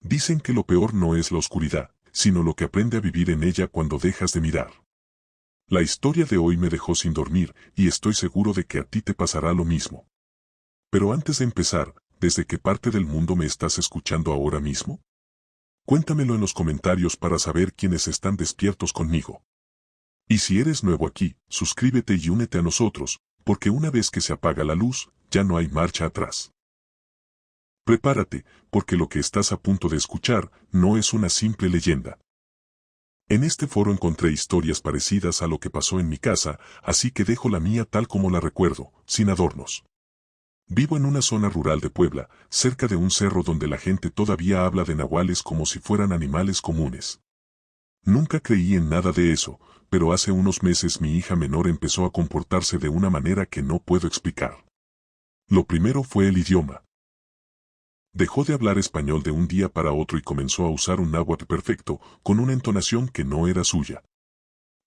Dicen que lo peor no es la oscuridad, sino lo que aprende a vivir en ella cuando dejas de mirar. La historia de hoy me dejó sin dormir y estoy seguro de que a ti te pasará lo mismo. Pero antes de empezar, ¿desde qué parte del mundo me estás escuchando ahora mismo? Cuéntamelo en los comentarios para saber quiénes están despiertos conmigo. Y si eres nuevo aquí, suscríbete y únete a nosotros, porque una vez que se apaga la luz, ya no hay marcha atrás. Prepárate, porque lo que estás a punto de escuchar no es una simple leyenda. En este foro encontré historias parecidas a lo que pasó en mi casa, así que dejo la mía tal como la recuerdo, sin adornos. Vivo en una zona rural de Puebla, cerca de un cerro donde la gente todavía habla de nahuales como si fueran animales comunes. Nunca creí en nada de eso, pero hace unos meses mi hija menor empezó a comportarse de una manera que no puedo explicar. Lo primero fue el idioma. Dejó de hablar español de un día para otro y comenzó a usar un náhuatl perfecto, con una entonación que no era suya.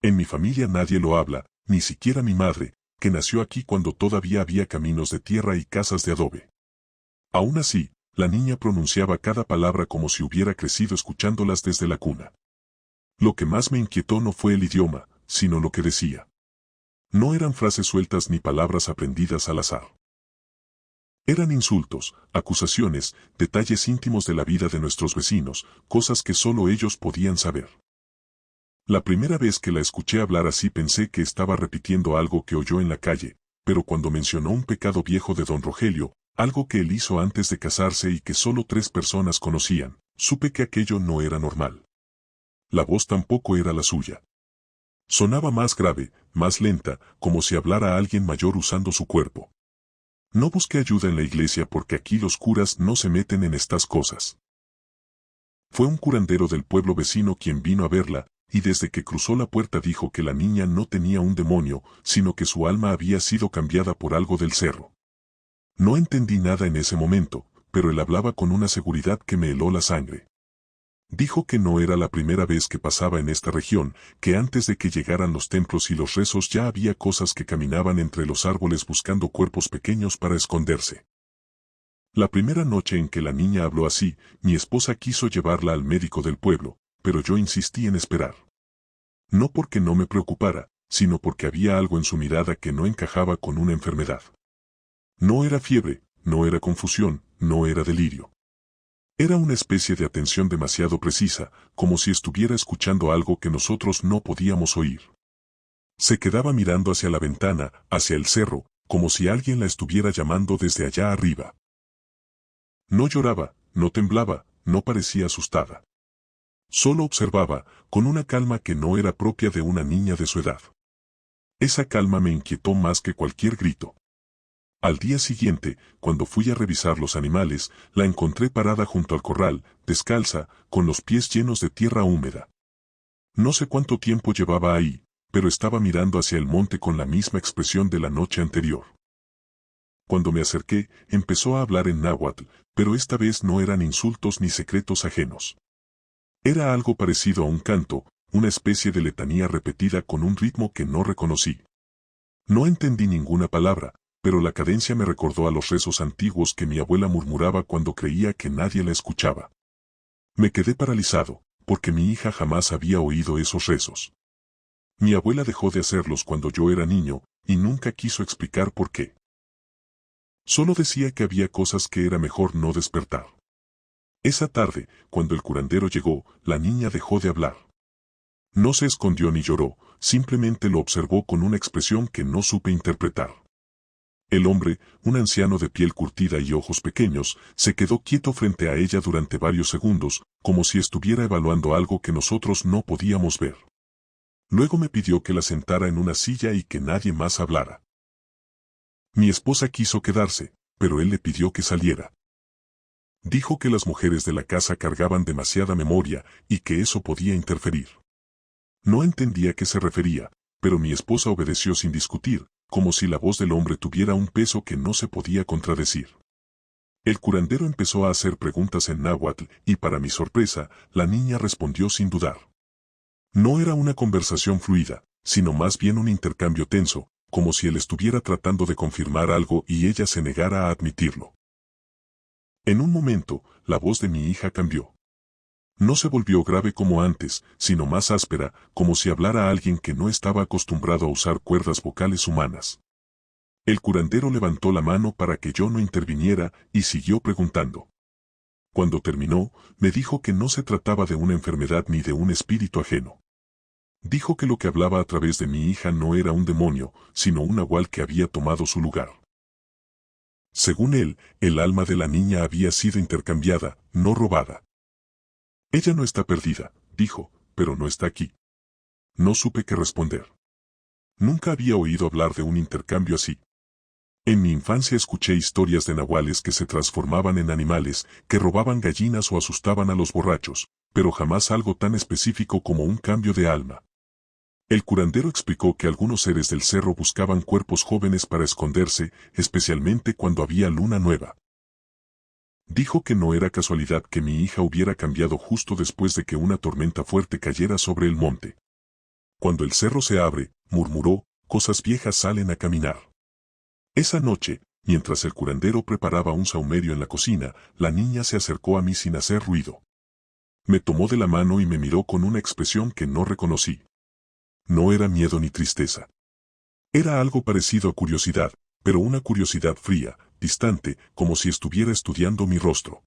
En mi familia nadie lo habla, ni siquiera mi madre, que nació aquí cuando todavía había caminos de tierra y casas de adobe. Aún así, la niña pronunciaba cada palabra como si hubiera crecido escuchándolas desde la cuna. Lo que más me inquietó no fue el idioma, sino lo que decía. No eran frases sueltas ni palabras aprendidas al azar. Eran insultos, acusaciones, detalles íntimos de la vida de nuestros vecinos, cosas que solo ellos podían saber. La primera vez que la escuché hablar así pensé que estaba repitiendo algo que oyó en la calle, pero cuando mencionó un pecado viejo de don Rogelio, algo que él hizo antes de casarse y que solo 3 personas conocían, supe que aquello no era normal. La voz tampoco era la suya. Sonaba más grave, más lenta, como si hablara a alguien mayor usando su cuerpo. No busqué ayuda en la iglesia porque aquí los curas no se meten en estas cosas. Fue un curandero del pueblo vecino quien vino a verla, y desde que cruzó la puerta dijo que la niña no tenía un demonio, sino que su alma había sido cambiada por algo del cerro. No entendí nada en ese momento, pero él hablaba con una seguridad que me heló la sangre. Dijo que no era la primera vez que pasaba en esta región, que antes de que llegaran los templos y los rezos ya había cosas que caminaban entre los árboles buscando cuerpos pequeños para esconderse. La primera noche en que la niña habló así, mi esposa quiso llevarla al médico del pueblo, pero yo insistí en esperar. No porque no me preocupara, sino porque había algo en su mirada que no encajaba con una enfermedad. No era fiebre, no era confusión, no era delirio. Era una especie de atención demasiado precisa, como si estuviera escuchando algo que nosotros no podíamos oír. Se quedaba mirando hacia la ventana, hacia el cerro, como si alguien la estuviera llamando desde allá arriba. No lloraba, no temblaba, no parecía asustada. Solo observaba, con una calma que no era propia de una niña de su edad. Esa calma me inquietó más que cualquier grito. Al día siguiente, cuando fui a revisar los animales, la encontré parada junto al corral, descalza, con los pies llenos de tierra húmeda. No sé cuánto tiempo llevaba ahí, pero estaba mirando hacia el monte con la misma expresión de la noche anterior. Cuando me acerqué, empezó a hablar en náhuatl, pero esta vez no eran insultos ni secretos ajenos. Era algo parecido a un canto, una especie de letanía repetida con un ritmo que no reconocí. No entendí ninguna palabra, pero la cadencia me recordó a los rezos antiguos que mi abuela murmuraba cuando creía que nadie la escuchaba. Me quedé paralizado, porque mi hija jamás había oído esos rezos. Mi abuela dejó de hacerlos cuando yo era niño, y nunca quiso explicar por qué. Solo decía que había cosas que era mejor no despertar. Esa tarde, cuando el curandero llegó, la niña dejó de hablar. No se escondió ni lloró, simplemente lo observó con una expresión que no supe interpretar. El hombre, un anciano de piel curtida y ojos pequeños, se quedó quieto frente a ella durante varios segundos, como si estuviera evaluando algo que nosotros no podíamos ver. Luego me pidió que la sentara en una silla y que nadie más hablara. Mi esposa quiso quedarse, pero él le pidió que saliera. Dijo que las mujeres de la casa cargaban demasiada memoria y que eso podía interferir. No entendía a qué se refería, pero mi esposa obedeció sin discutir, como si la voz del hombre tuviera un peso que no se podía contradecir. El curandero empezó a hacer preguntas en náhuatl y para mi sorpresa, la niña respondió sin dudar. No era una conversación fluida, sino más bien un intercambio tenso, como si él estuviera tratando de confirmar algo y ella se negara a admitirlo. En un momento, la voz de mi hija cambió. No se volvió grave como antes, sino más áspera, como si hablara a alguien que no estaba acostumbrado a usar cuerdas vocales humanas. El curandero levantó la mano para que yo no interviniera y siguió preguntando. Cuando terminó, me dijo que no se trataba de una enfermedad ni de un espíritu ajeno. Dijo que lo que hablaba a través de mi hija no era un demonio, sino un nahual que había tomado su lugar. Según él, el alma de la niña había sido intercambiada, no robada. Ella no está perdida, dijo, pero no está aquí. No supe qué responder. Nunca había oído hablar de un intercambio así. En mi infancia escuché historias de nahuales que se transformaban en animales, que robaban gallinas o asustaban a los borrachos, pero jamás algo tan específico como un cambio de alma. El curandero explicó que algunos seres del cerro buscaban cuerpos jóvenes para esconderse, especialmente cuando había luna nueva. Dijo que no era casualidad que mi hija hubiera cambiado justo después de que una tormenta fuerte cayera sobre el monte. Cuando el cerro se abre, murmuró, cosas viejas salen a caminar. Esa noche, mientras el curandero preparaba un sahumerio en la cocina, la niña se acercó a mí sin hacer ruido. Me tomó de la mano y me miró con una expresión que no reconocí. No era miedo ni tristeza. Era algo parecido a curiosidad, pero una curiosidad fría, distante, como si estuviera estudiando mi rostro.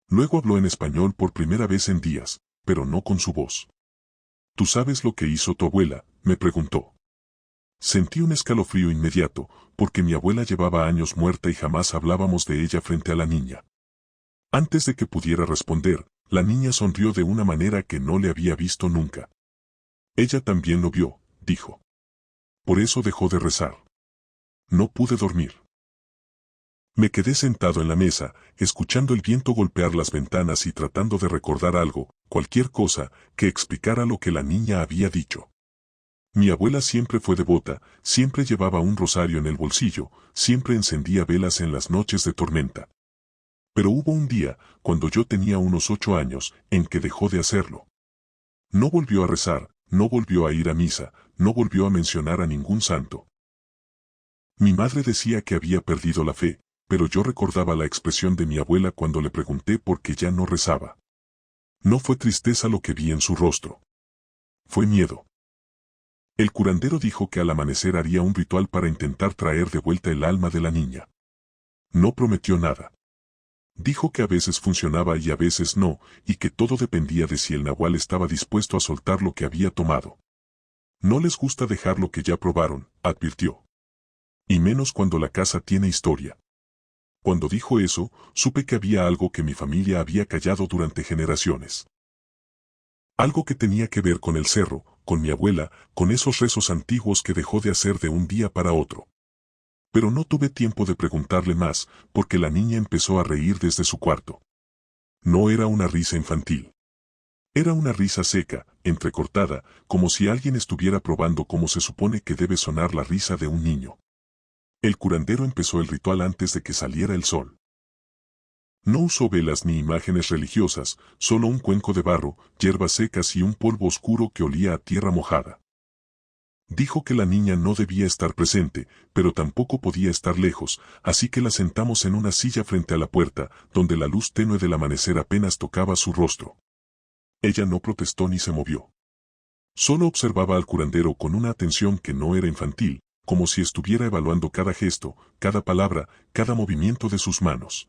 Luego habló en español por primera vez en días, pero no con su voz. ¿Tú sabes lo que hizo tu abuela?, me preguntó. Sentí un escalofrío inmediato, porque mi abuela llevaba años muerta y jamás hablábamos de ella frente a la niña. Antes de que pudiera responder, la niña sonrió de una manera que no le había visto nunca. Ella también lo vio, dijo. Por eso dejó de rezar. No pude dormir. Me quedé sentado en la mesa, escuchando el viento golpear las ventanas y tratando de recordar algo, cualquier cosa, que explicara lo que la niña había dicho. Mi abuela siempre fue devota, siempre llevaba un rosario en el bolsillo, siempre encendía velas en las noches de tormenta. Pero hubo un día, cuando yo tenía unos 8 años, en que dejó de hacerlo. No volvió a rezar, no volvió a ir a misa, no volvió a mencionar a ningún santo. Mi madre decía que había perdido la fe, pero yo recordaba la expresión de mi abuela cuando le pregunté por qué ya no rezaba. No fue tristeza lo que vi en su rostro. Fue miedo. El curandero dijo que al amanecer haría un ritual para intentar traer de vuelta el alma de la niña. No prometió nada. Dijo que a veces funcionaba y a veces no, y que todo dependía de si el nahual estaba dispuesto a soltar lo que había tomado. No les gusta dejar lo que ya probaron, advirtió. Y menos cuando la casa tiene historia. Cuando dijo eso, supe que había algo que mi familia había callado durante generaciones. Algo que tenía que ver con el cerro, con mi abuela, con esos rezos antiguos que dejó de hacer de un día para otro. Pero no tuve tiempo de preguntarle más, porque la niña empezó a reír desde su cuarto. No era una risa infantil. Era una risa seca, entrecortada, como si alguien estuviera probando cómo se supone que debe sonar la risa de un niño. El curandero empezó el ritual antes de que saliera el sol. No usó velas ni imágenes religiosas, solo un cuenco de barro, hierbas secas y un polvo oscuro que olía a tierra mojada. Dijo que la niña no debía estar presente, pero tampoco podía estar lejos, así que la sentamos en una silla frente a la puerta, donde la luz tenue del amanecer apenas tocaba su rostro. Ella no protestó ni se movió. Solo observaba al curandero con una atención que no era infantil, como si estuviera evaluando cada gesto, cada palabra, cada movimiento de sus manos.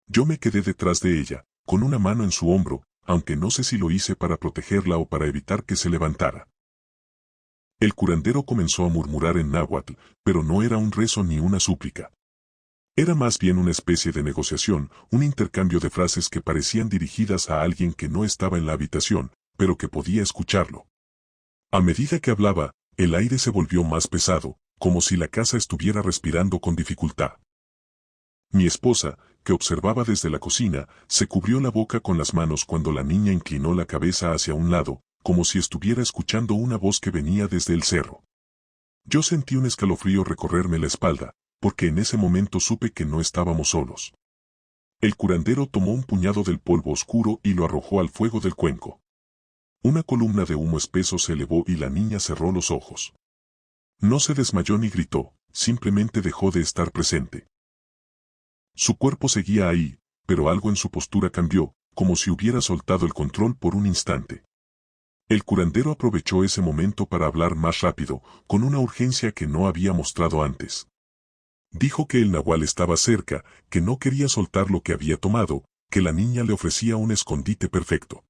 Yo me quedé detrás de ella, con una mano en su hombro, aunque no sé si lo hice para protegerla o para evitar que se levantara. El curandero comenzó a murmurar en náhuatl, pero no era un rezo ni una súplica. Era más bien una especie de negociación, un intercambio de frases que parecían dirigidas a alguien que no estaba en la habitación, pero que podía escucharlo. A medida que hablaba, el aire se volvió más pesado, como si la casa estuviera respirando con dificultad. Mi esposa, que observaba desde la cocina, se cubrió la boca con las manos cuando la niña inclinó la cabeza hacia un lado, como si estuviera escuchando una voz que venía desde el cerro. Yo sentí un escalofrío recorrerme la espalda, porque en ese momento supe que no estábamos solos. El curandero tomó un puñado del polvo oscuro y lo arrojó al fuego del cuenco. Una columna de humo espeso se elevó y la niña cerró los ojos. No se desmayó ni gritó, simplemente dejó de estar presente. Su cuerpo seguía ahí, pero algo en su postura cambió, como si hubiera soltado el control por un instante. El curandero aprovechó ese momento para hablar más rápido, con una urgencia que no había mostrado antes. Dijo que el nahual estaba cerca, que no quería soltar lo que había tomado, que la niña le ofrecía un escondite perfecto.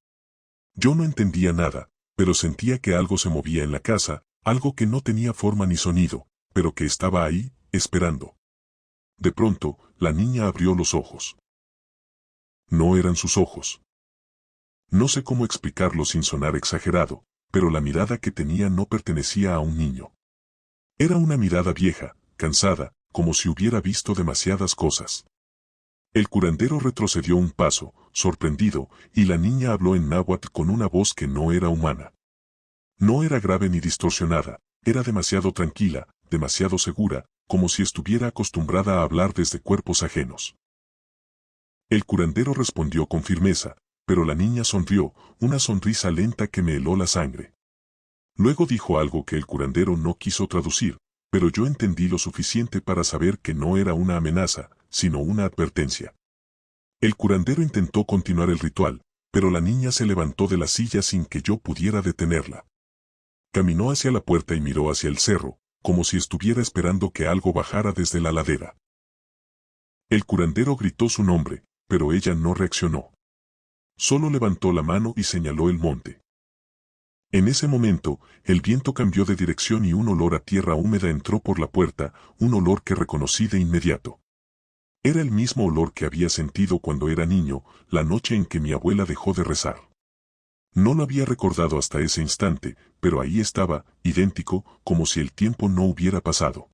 Yo no entendía nada, pero sentía que algo se movía en la casa, algo que no tenía forma ni sonido, pero que estaba ahí, esperando. De pronto, la niña abrió los ojos. No eran sus ojos. No sé cómo explicarlo sin sonar exagerado, pero la mirada que tenía no pertenecía a un niño. Era una mirada vieja, cansada, como si hubiera visto demasiadas cosas. El curandero retrocedió un paso, sorprendido, y la niña habló en náhuatl con una voz que no era humana. No era grave ni distorsionada, era demasiado tranquila, demasiado segura, como si estuviera acostumbrada a hablar desde cuerpos ajenos. El curandero respondió con firmeza, pero la niña sonrió, una sonrisa lenta que me heló la sangre. Luego dijo algo que el curandero no quiso traducir, pero yo entendí lo suficiente para saber que no era una amenaza, sino una advertencia. El curandero intentó continuar el ritual, pero la niña se levantó de la silla sin que yo pudiera detenerla. Caminó hacia la puerta y miró hacia el cerro, como si estuviera esperando que algo bajara desde la ladera. El curandero gritó su nombre, pero ella no reaccionó. Solo levantó la mano y señaló el monte. En ese momento, el viento cambió de dirección y un olor a tierra húmeda entró por la puerta, un olor que reconocí de inmediato. Era el mismo olor que había sentido cuando era niño, la noche en que mi abuela dejó de rezar. No lo había recordado hasta ese instante, pero ahí estaba, idéntico, como si el tiempo no hubiera pasado.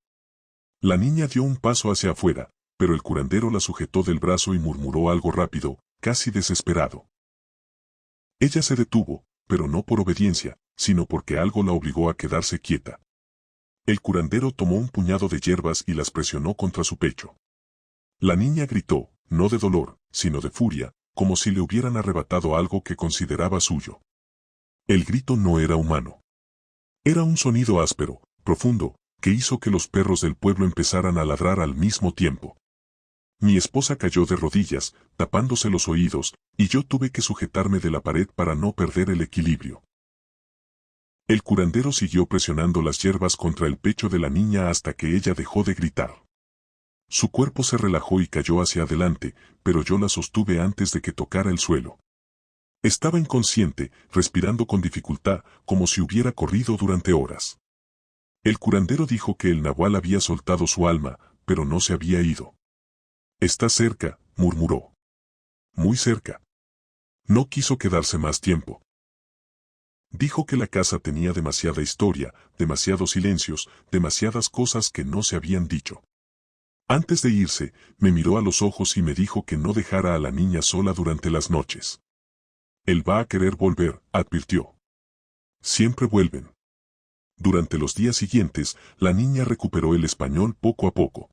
La niña dio un paso hacia afuera, pero el curandero la sujetó del brazo y murmuró algo rápido, casi desesperado. Ella se detuvo, pero no por obediencia, sino porque algo la obligó a quedarse quieta. El curandero tomó un puñado de hierbas y las presionó contra su pecho. La niña gritó, no de dolor, sino de furia, como si le hubieran arrebatado algo que consideraba suyo. El grito no era humano. Era un sonido áspero, profundo, que hizo que los perros del pueblo empezaran a ladrar al mismo tiempo. Mi esposa cayó de rodillas, tapándose los oídos, y yo tuve que sujetarme de la pared para no perder el equilibrio. El curandero siguió presionando las hierbas contra el pecho de la niña hasta que ella dejó de gritar. Su cuerpo se relajó y cayó hacia adelante, pero yo la sostuve antes de que tocara el suelo. Estaba inconsciente, respirando con dificultad, como si hubiera corrido durante horas. El curandero dijo que el nahual había soltado su alma, pero no se había ido. Está cerca, murmuró. Muy cerca. No quiso quedarse más tiempo. Dijo que la casa tenía demasiada historia, demasiados silencios, demasiadas cosas que no se habían dicho. Antes de irse, me miró a los ojos y me dijo que no dejara a la niña sola durante las noches. Él va a querer volver, advirtió. Siempre vuelven. Durante los días siguientes, la niña recuperó el español poco a poco.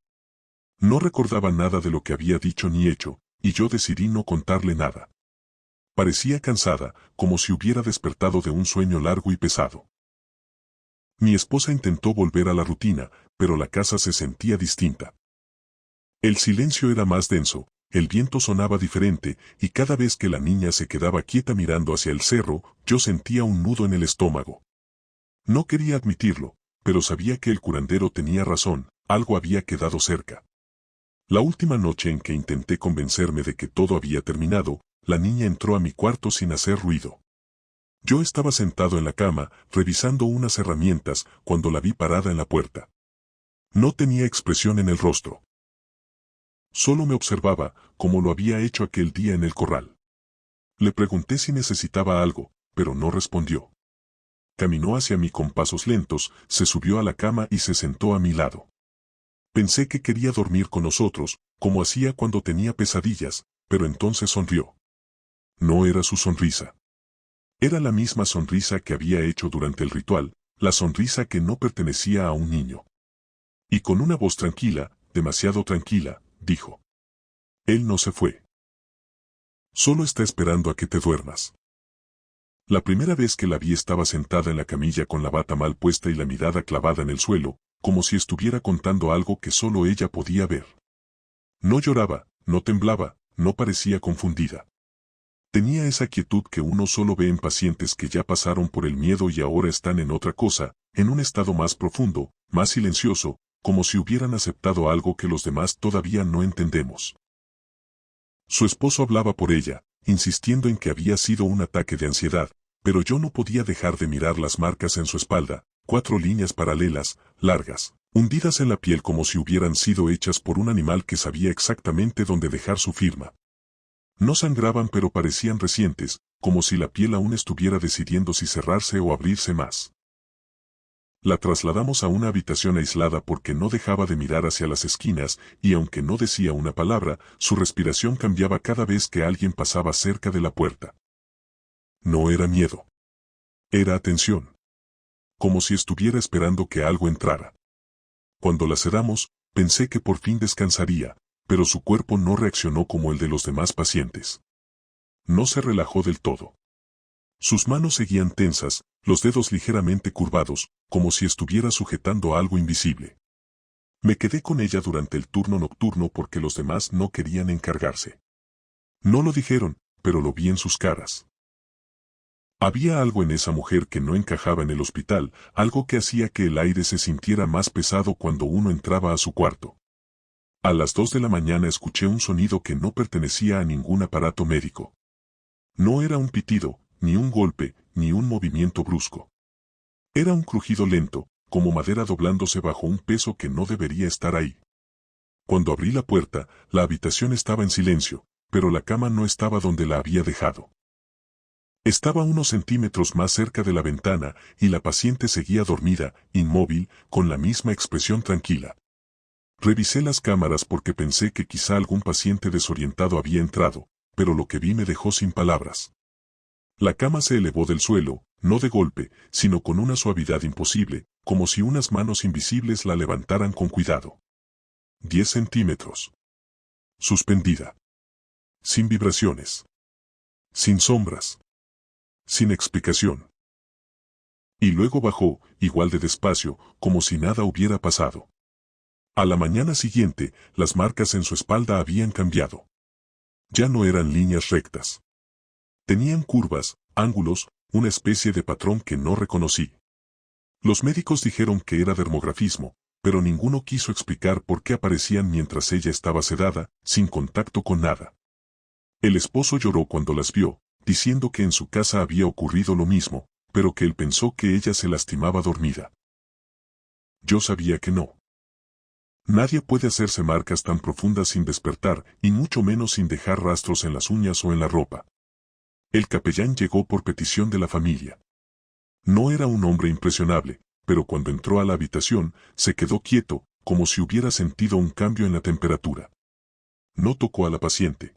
No recordaba nada de lo que había dicho ni hecho, y yo decidí no contarle nada. Parecía cansada, como si hubiera despertado de un sueño largo y pesado. Mi esposa intentó volver a la rutina, pero la casa se sentía distinta. El silencio era más denso, el viento sonaba diferente, y cada vez que la niña se quedaba quieta mirando hacia el cerro, yo sentía un nudo en el estómago. No quería admitirlo, pero sabía que el curandero tenía razón, algo había quedado cerca. La última noche en que intenté convencerme de que todo había terminado, la niña entró a mi cuarto sin hacer ruido. Yo estaba sentado en la cama, revisando unas herramientas, cuando la vi parada en la puerta. No tenía expresión en el rostro. Solo me observaba, como lo había hecho aquel día en el corral. Le pregunté si necesitaba algo, pero no respondió. Caminó hacia mí con pasos lentos, se subió a la cama y se sentó a mi lado. Pensé que quería dormir con nosotros, como hacía cuando tenía pesadillas, pero entonces sonrió. No era su sonrisa. Era la misma sonrisa que había hecho durante el ritual, la sonrisa que no pertenecía a un niño. Y con una voz tranquila, demasiado tranquila, dijo. Él no se fue. Solo está esperando a que te duermas. La primera vez que la vi estaba sentada en la camilla con la bata mal puesta y la mirada clavada en el suelo, como si estuviera contando algo que solo ella podía ver. No lloraba, no temblaba, no parecía confundida. Tenía esa quietud que uno solo ve en pacientes que ya pasaron por el miedo y ahora están en otra cosa, en un estado más profundo, más silencioso, como si hubieran aceptado algo que los demás todavía no entendemos. Su esposo hablaba por ella, insistiendo en que había sido un ataque de ansiedad, pero yo no podía dejar de mirar las marcas en su espalda, 4 líneas paralelas, largas, hundidas en la piel como si hubieran sido hechas por un animal que sabía exactamente dónde dejar su firma. No sangraban pero parecían recientes, como si la piel aún estuviera decidiendo si cerrarse o abrirse más. La trasladamos a una habitación aislada porque no dejaba de mirar hacia las esquinas y aunque no decía una palabra, su respiración cambiaba cada vez que alguien pasaba cerca de la puerta. No era miedo. Era atención. Como si estuviera esperando que algo entrara. Cuando la sedamos, pensé que por fin descansaría, pero su cuerpo no reaccionó como el de los demás pacientes. No se relajó del todo. Sus manos seguían tensas, los dedos ligeramente curvados, como si estuviera sujetando algo invisible. Me quedé con ella durante el turno nocturno porque los demás no querían encargarse. No lo dijeron, pero lo vi en sus caras. Había algo en esa mujer que no encajaba en el hospital, algo que hacía que el aire se sintiera más pesado cuando uno entraba a su cuarto. A las 2 de la mañana escuché un sonido que no pertenecía a ningún aparato médico. No era un pitido, ni un golpe, ni un movimiento brusco. Era un crujido lento, como madera doblándose bajo un peso que no debería estar ahí. Cuando abrí la puerta, la habitación estaba en silencio, pero la cama no estaba donde la había dejado. Estaba unos centímetros más cerca de la ventana y la paciente seguía dormida, inmóvil, con la misma expresión tranquila. Revisé las cámaras porque pensé que quizá algún paciente desorientado había entrado, pero lo que vi me dejó sin palabras. La cama se elevó del suelo, no de golpe, sino con una suavidad imposible, como si unas manos invisibles la levantaran con cuidado. 10 centímetros. Suspendida. Sin vibraciones. Sin sombras. Sin explicación. Y luego bajó, igual de despacio, como si nada hubiera pasado. A la mañana siguiente, las marcas en su espalda habían cambiado. Ya no eran líneas rectas. Tenían curvas, ángulos, una especie de patrón que no reconocí. Los médicos dijeron que era dermografismo, pero ninguno quiso explicar por qué aparecían mientras ella estaba sedada, sin contacto con nada. El esposo lloró cuando las vio, diciendo que en su casa había ocurrido lo mismo, pero que él pensó que ella se lastimaba dormida. Yo sabía que no. Nadie puede hacerse marcas tan profundas sin despertar, y mucho menos sin dejar rastros en las uñas o en la ropa. El capellán llegó por petición de la familia. No era un hombre impresionable, pero cuando entró a la habitación, se quedó quieto, como si hubiera sentido un cambio en la temperatura. No tocó a la paciente.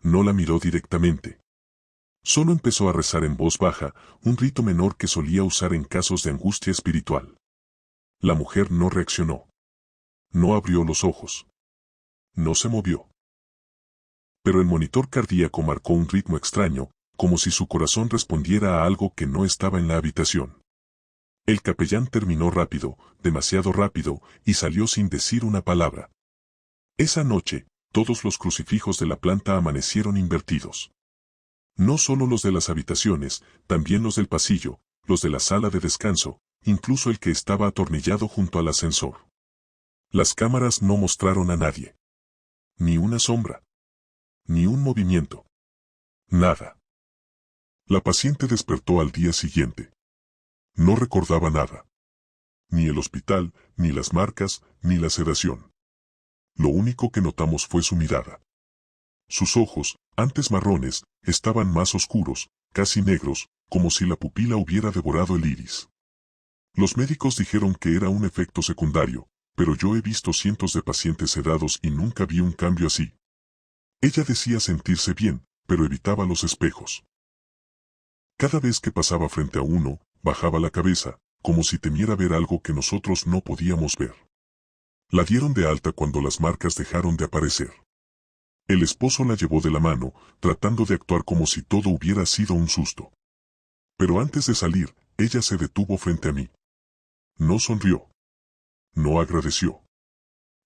No la miró directamente. Solo empezó a rezar en voz baja, un rito menor que solía usar en casos de angustia espiritual. La mujer no reaccionó. No abrió los ojos. No se movió. Pero el monitor cardíaco marcó un ritmo extraño, como si su corazón respondiera a algo que no estaba en la habitación. El capellán terminó rápido, demasiado rápido, y salió sin decir una palabra. Esa noche, todos los crucifijos de la planta amanecieron invertidos. No solo los de las habitaciones, también los del pasillo, los de la sala de descanso, incluso el que estaba atornillado junto al ascensor. Las cámaras no mostraron a nadie. Ni una sombra. Ni un movimiento. Nada. La paciente despertó al día siguiente. No recordaba nada. Ni el hospital, ni las marcas, ni la sedación. Lo único que notamos fue su mirada. Sus ojos, antes marrones, estaban más oscuros, casi negros, como si la pupila hubiera devorado el iris. Los médicos dijeron que era un efecto secundario, pero yo he visto cientos de pacientes sedados y nunca vi un cambio así. Ella decía sentirse bien, pero evitaba los espejos. Cada vez que pasaba frente a uno, bajaba la cabeza, como si temiera ver algo que nosotros no podíamos ver. La dieron de alta cuando las marcas dejaron de aparecer. El esposo la llevó de la mano, tratando de actuar como si todo hubiera sido un susto. Pero antes de salir, ella se detuvo frente a mí. No sonrió. No agradeció.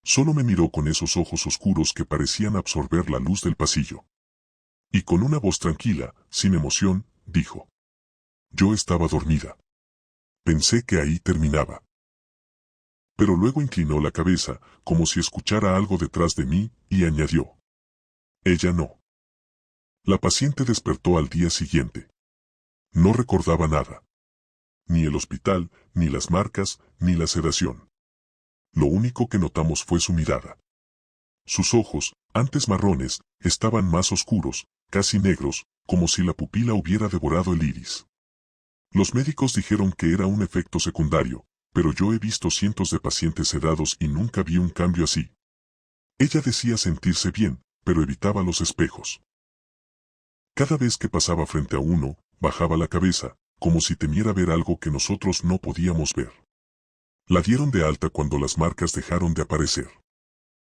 Solo me miró con esos ojos oscuros que parecían absorber la luz del pasillo. Y con una voz tranquila, sin emoción, dijo: yo estaba dormida. Pensé que ahí terminaba. Pero luego inclinó la cabeza, como si escuchara algo detrás de mí, y añadió: ella no. La paciente despertó al día siguiente. No recordaba nada. Ni el hospital, ni las marcas, ni la sedación. Lo único que notamos fue su mirada. Sus ojos, antes marrones, estaban más oscuros, casi negros, como si la pupila hubiera devorado el iris. Los médicos dijeron que era un efecto secundario, pero yo he visto cientos de pacientes sedados y nunca vi un cambio así. Ella decía sentirse bien, pero evitaba los espejos. Cada vez que pasaba frente a uno, bajaba la cabeza, como si temiera ver algo que nosotros no podíamos ver. La dieron de alta cuando las marcas dejaron de aparecer.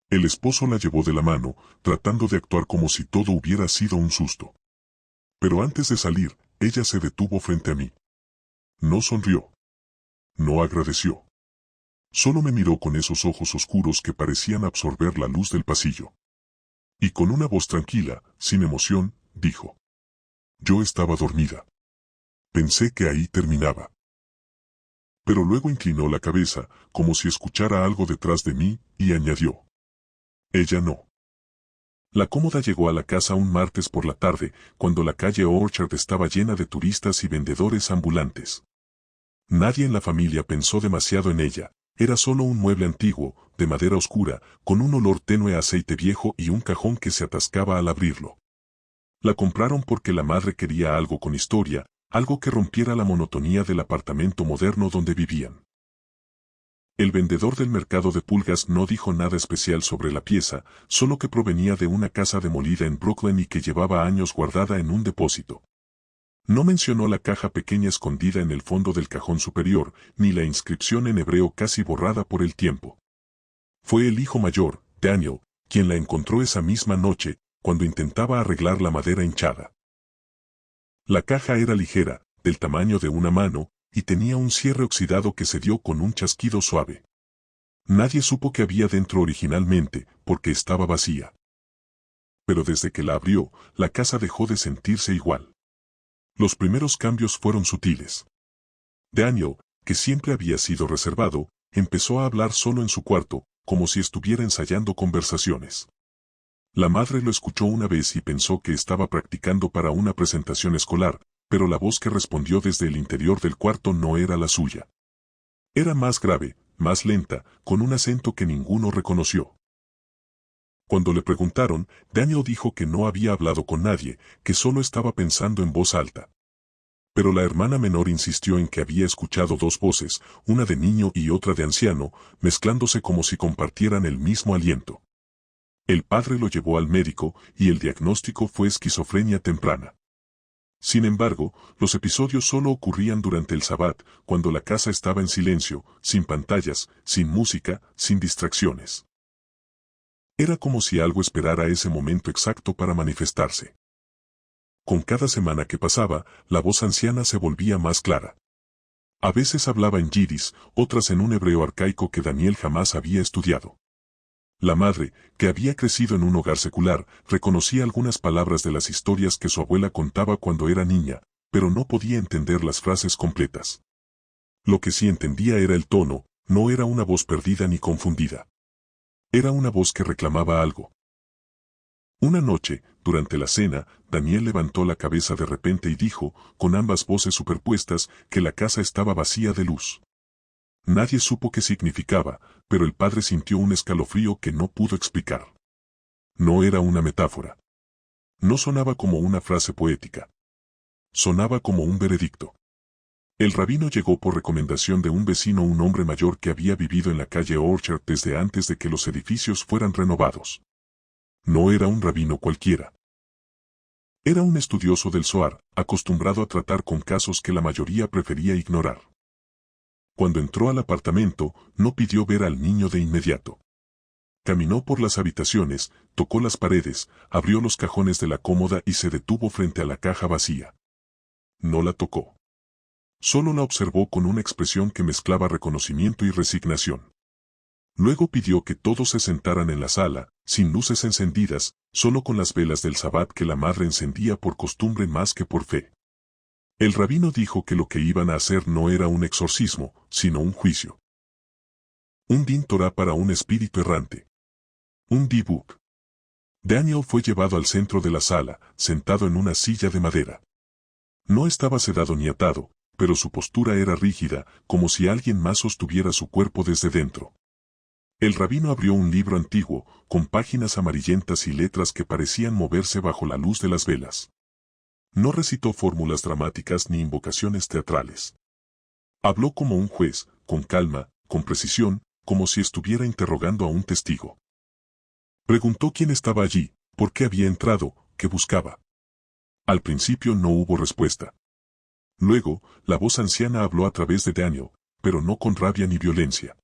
El esposo la llevó de la mano, tratando de actuar como si todo hubiera sido un susto. Pero antes de salir, ella se detuvo frente a mí. No sonrió. No agradeció. Solo me miró con esos ojos oscuros que parecían absorber la luz del pasillo. Y con una voz tranquila, sin emoción, dijo: yo estaba dormida. Pensé que ahí terminaba. Pero luego inclinó la cabeza, como si escuchara algo detrás de mí, y añadió: ella no. La cómoda llegó a la casa un martes por la tarde, cuando la calle Orchard estaba llena de turistas y vendedores ambulantes. Nadie en la familia pensó demasiado en ella, era solo un mueble antiguo, de madera oscura, con un olor tenue a aceite viejo y un cajón que se atascaba al abrirlo. La compraron porque la madre quería algo con historia, algo que rompiera la monotonía del apartamento moderno donde vivían. El vendedor del mercado de pulgas no dijo nada especial sobre la pieza, solo que provenía de una casa demolida en Brooklyn y que llevaba años guardada en un depósito. No mencionó la caja pequeña escondida en el fondo del cajón superior, ni la inscripción en hebreo casi borrada por el tiempo. Fue el hijo mayor, Daniel, quien la encontró esa misma noche, cuando intentaba arreglar la madera hinchada. La caja era ligera, del tamaño de una mano, y tenía un cierre oxidado que se dio con un chasquido suave. Nadie supo qué había dentro originalmente, porque estaba vacía. Pero desde que la abrió, la casa dejó de sentirse igual. Los primeros cambios fueron sutiles. Daniel, que siempre había sido reservado, empezó a hablar solo en su cuarto, como si estuviera ensayando conversaciones. La madre lo escuchó una vez y pensó que estaba practicando para una presentación escolar, pero la voz que respondió desde el interior del cuarto no era la suya. Era más grave, más lenta, con un acento que ninguno reconoció. Cuando le preguntaron, Daniel dijo que no había hablado con nadie, que solo estaba pensando en voz alta. Pero la hermana menor insistió en que había escuchado dos voces, una de niño y otra de anciano, mezclándose como si compartieran el mismo aliento. El padre lo llevó al médico, y el diagnóstico fue esquizofrenia temprana. Sin embargo, los episodios solo ocurrían durante el sabbat, cuando la casa estaba en silencio, sin pantallas, sin música, sin distracciones. Era como si algo esperara ese momento exacto para manifestarse. Con cada semana que pasaba, la voz anciana se volvía más clara. A veces hablaba en yiddish, otras en un hebreo arcaico que Daniel jamás había estudiado. La madre, que había crecido en un hogar secular, reconocía algunas palabras de las historias que su abuela contaba cuando era niña, pero no podía entender las frases completas. Lo que sí entendía era el tono, no era una voz perdida ni confundida. Era una voz que reclamaba algo. Una noche, durante la cena, Daniel levantó la cabeza de repente y dijo, con ambas voces superpuestas, que la casa estaba vacía de luz. Nadie supo qué significaba, pero el padre sintió un escalofrío que no pudo explicar. No era una metáfora. No sonaba como una frase poética. Sonaba como un veredicto. El rabino llegó por recomendación de un vecino, un hombre mayor que había vivido en la calle Orchard desde antes de que los edificios fueran renovados. No era un rabino cualquiera. Era un estudioso del Zohar, acostumbrado a tratar con casos que la mayoría prefería ignorar. Cuando entró al apartamento, no pidió ver al niño de inmediato. Caminó por las habitaciones, tocó las paredes, abrió los cajones de la cómoda y se detuvo frente a la caja vacía. No la tocó. Solo la observó con una expresión que mezclaba reconocimiento y resignación. Luego pidió que todos se sentaran en la sala, sin luces encendidas, solo con las velas del sabbat que la madre encendía por costumbre más que por fe. El rabino dijo que lo que iban a hacer no era un exorcismo, sino un juicio. Un din Torah para un espíritu errante. Un dibuk. Daniel fue llevado al centro de la sala, sentado en una silla de madera. No estaba sedado ni atado, pero su postura era rígida, como si alguien más sostuviera su cuerpo desde dentro. El rabino abrió un libro antiguo, con páginas amarillentas y letras que parecían moverse bajo la luz de las velas. No recitó fórmulas dramáticas ni invocaciones teatrales. Habló como un juez, con calma, con precisión, como si estuviera interrogando a un testigo. Preguntó quién estaba allí, por qué había entrado, qué buscaba. Al principio no hubo respuesta. Luego, la voz anciana habló a través de Daniel, pero no con rabia ni violencia.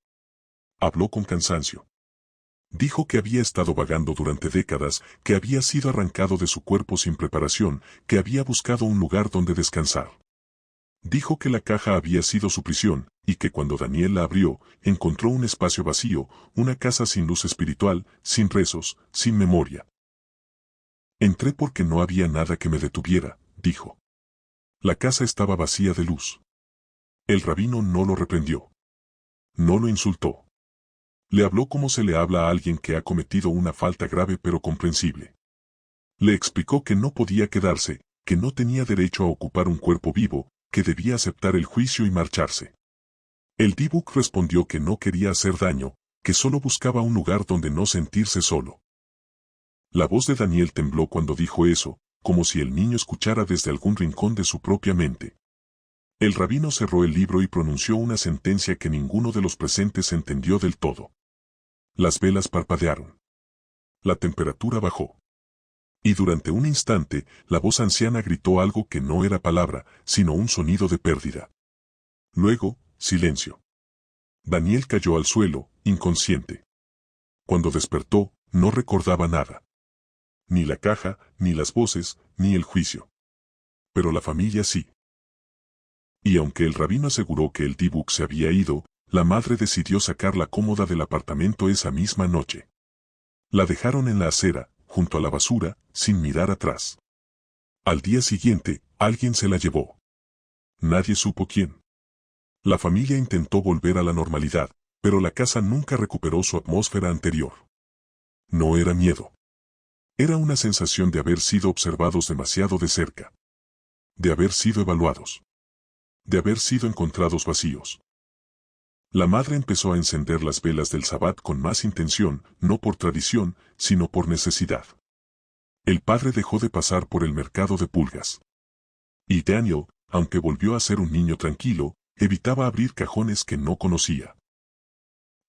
Habló con cansancio. Dijo que había estado vagando durante décadas, que había sido arrancado de su cuerpo sin preparación, que había buscado un lugar donde descansar. Dijo que la caja había sido su prisión, y que cuando Daniel la abrió, encontró un espacio vacío, una casa sin luz espiritual, sin rezos, sin memoria. Entré porque no había nada que me detuviera, dijo. La casa estaba vacía de luz. El rabino no lo reprendió. No lo insultó. Le habló como se le habla a alguien que ha cometido una falta grave pero comprensible. Le explicó que no podía quedarse, que no tenía derecho a ocupar un cuerpo vivo, que debía aceptar el juicio y marcharse. El dibuk respondió que no quería hacer daño, que solo buscaba un lugar donde no sentirse solo. La voz de Daniel tembló cuando dijo eso, como si el niño escuchara desde algún rincón de su propia mente. El rabino cerró el libro y pronunció una sentencia que ninguno de los presentes entendió del todo. Las velas parpadearon. La temperatura bajó. Y durante un instante, la voz anciana gritó algo que no era palabra, sino un sonido de pérdida. Luego, silencio. Daniel cayó al suelo, inconsciente. Cuando despertó, no recordaba nada. Ni la caja, ni las voces, ni el juicio. Pero la familia sí. Y aunque el rabino aseguró que el dibuk se había ido, la madre decidió sacar la cómoda del apartamento esa misma noche. La dejaron en la acera, junto a la basura, sin mirar atrás. Al día siguiente, alguien se la llevó. Nadie supo quién. La familia intentó volver a la normalidad, pero la casa nunca recuperó su atmósfera anterior. No era miedo. Era una sensación de haber sido observados demasiado de cerca. De haber sido evaluados. De haber sido encontrados vacíos. La madre empezó a encender las velas del sabbat con más intención, no por tradición, sino por necesidad. El padre dejó de pasar por el mercado de pulgas. Y Daniel, aunque volvió a ser un niño tranquilo, evitaba abrir cajones que no conocía.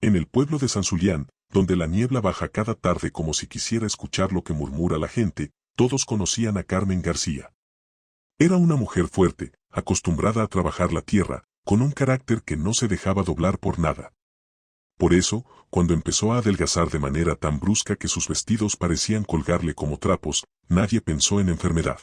En el pueblo de San Zulián, donde la niebla baja cada tarde como si quisiera escuchar lo que murmura la gente, todos conocían a Carmen García. Era una mujer fuerte, acostumbrada a trabajar la tierra, con un carácter que no se dejaba doblar por nada. Por eso, cuando empezó a adelgazar de manera tan brusca que sus vestidos parecían colgarle como trapos, nadie pensó en enfermedad.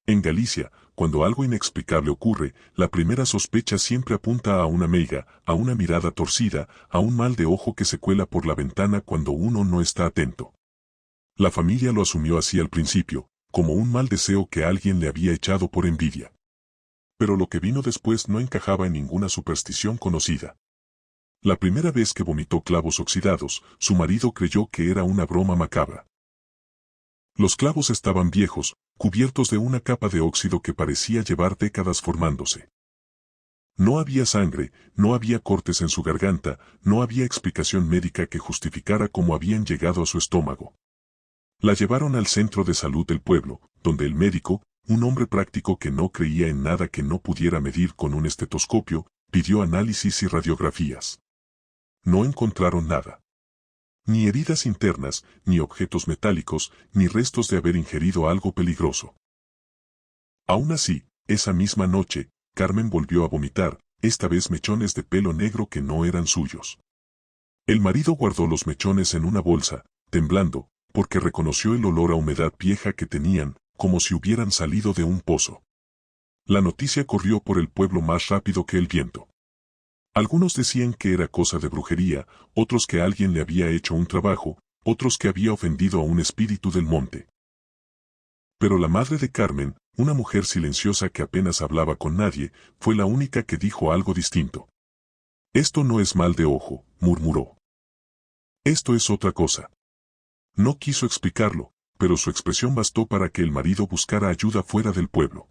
En Galicia, cuando algo inexplicable ocurre, la primera sospecha siempre apunta a una meiga, a una mirada torcida, a un mal de ojo que se cuela por la ventana cuando uno no está atento. La familia lo asumió así al principio, como un mal deseo que alguien le había echado por envidia. Pero lo que vino después no encajaba en ninguna superstición conocida. La primera vez que vomitó clavos oxidados, su marido creyó que era una broma macabra. Los clavos estaban viejos, cubiertos de una capa de óxido que parecía llevar décadas formándose. No había sangre, no había cortes en su garganta, no había explicación médica que justificara cómo habían llegado a su estómago. La llevaron al centro de salud del pueblo, donde el médico, un hombre práctico que no creía en nada que no pudiera medir con un estetoscopio, pidió análisis y radiografías. No encontraron nada. Ni heridas internas, ni objetos metálicos, ni restos de haber ingerido algo peligroso. Aún así, esa misma noche, Carmen volvió a vomitar, esta vez mechones de pelo negro que no eran suyos. El marido guardó los mechones en una bolsa, temblando, porque reconoció el olor a humedad vieja que tenían, como si hubieran salido de un pozo. La noticia corrió por el pueblo más rápido que el viento. Algunos decían que era cosa de brujería, otros que alguien le había hecho un trabajo, otros que había ofendido a un espíritu del monte. Pero la madre de Carmen, una mujer silenciosa que apenas hablaba con nadie, fue la única que dijo algo distinto. Esto no es mal de ojo, murmuró. Esto es otra cosa. No quiso explicarlo, pero su expresión bastó para que el marido buscara ayuda fuera del pueblo.